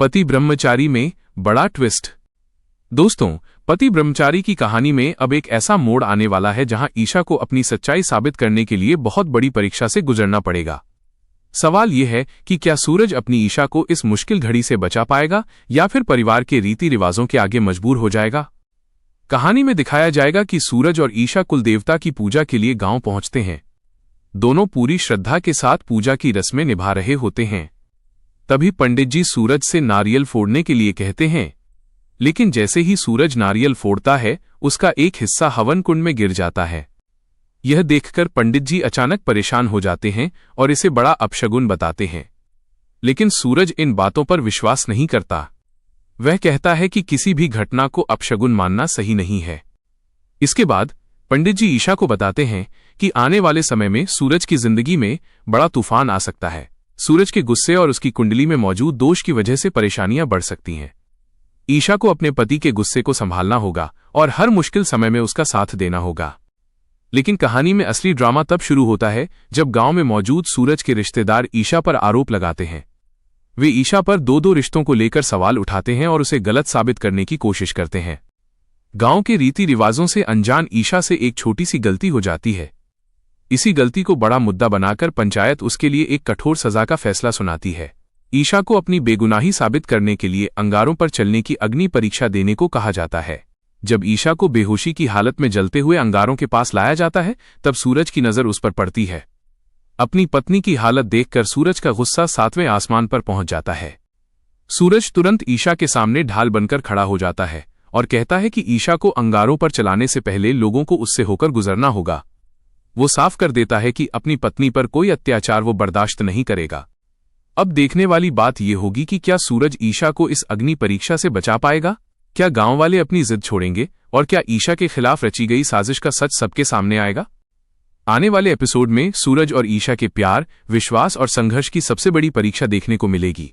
पति ब्रह्मचारी में बड़ा ट्विस्ट। दोस्तों, पति ब्रह्मचारी की कहानी में अब एक ऐसा मोड़ आने वाला है जहां ईशा को अपनी सच्चाई साबित करने के लिए बहुत बड़ी परीक्षा से गुजरना पड़ेगा। सवाल यह है कि क्या सूरज अपनी ईशा को इस मुश्किल घड़ी से बचा पाएगा या फिर परिवार के रीति रिवाजों के आगे मजबूर हो जाएगा। कहानी में दिखाया जाएगा कि सूरज और ईशा कुलदेवता की पूजा के लिए गांव पहुंचते हैं। दोनों पूरी श्रद्धा के साथ पूजा की रस्में निभा रहे होते हैं। तभी पंडित जी सूरज से नारियल फोड़ने के लिए कहते हैं, लेकिन जैसे ही सूरज नारियल फोड़ता है उसका एक हिस्सा हवन कुंड में गिर जाता है। यह देखकर पंडित जी अचानक परेशान हो जाते हैं और इसे बड़ा अपशगुन बताते हैं। लेकिन सूरज इन बातों पर विश्वास नहीं करता। वह कहता है कि किसी भी घटना को अपशगुन मानना सही नहीं है। इसके बाद पंडित जी ईशा को बताते हैं कि आने वाले समय में सूरज की जिंदगी में बड़ा तूफान आ सकता है। सूरज के गुस्से और उसकी कुंडली में मौजूद दोष की वजह से परेशानियां बढ़ सकती हैं। ईशा को अपने पति के गुस्से को संभालना होगा और हर मुश्किल समय में उसका साथ देना होगा। लेकिन कहानी में असली ड्रामा तब शुरू होता है जब गांव में मौजूद सूरज के रिश्तेदार ईशा पर आरोप लगाते हैं। वे ईशा पर दो रिश्तों को लेकर सवाल उठाते हैं और उसे गलत साबित करने की कोशिश करते हैं। गांव के रीति रिवाजों से अनजान ईशा से एक छोटी सी गलती हो जाती है। इसी गलती को बड़ा मुद्दा बनाकर पंचायत उसके लिए एक कठोर सजा का फैसला सुनाती है। ईशा को अपनी बेगुनाही साबित करने के लिए अंगारों पर चलने की अग्नि परीक्षा देने को कहा जाता है। जब ईशा को बेहोशी की हालत में जलते हुए अंगारों के पास लाया जाता है तब सूरज की नजर उस पर पड़ती है। अपनी पत्नी की हालत देखकर सूरज का गुस्सा 7वें आसमान पर पहुंच जाता है। सूरज तुरंत ईशा के सामने ढाल बनकर खड़ा हो जाता है और कहता है कि ईशा को अंगारों पर चलाने से पहले लोगों को उससे होकर गुजरना होगा। वो साफ कर देता है कि अपनी पत्नी पर कोई अत्याचार वो बर्दाश्त नहीं करेगा। अब देखने वाली बात यह होगी कि क्या सूरज ईशा को इस अग्नि परीक्षा से बचा पाएगा। क्या गांव वाले अपनी जिद छोड़ेंगे और क्या ईशा के खिलाफ रची गई साजिश का सच सबके सामने आएगा। आने वाले एपिसोड में सूरज और ईशा के प्यार, विश्वास और संघर्ष की सबसे बड़ी परीक्षा देखने को मिलेगी।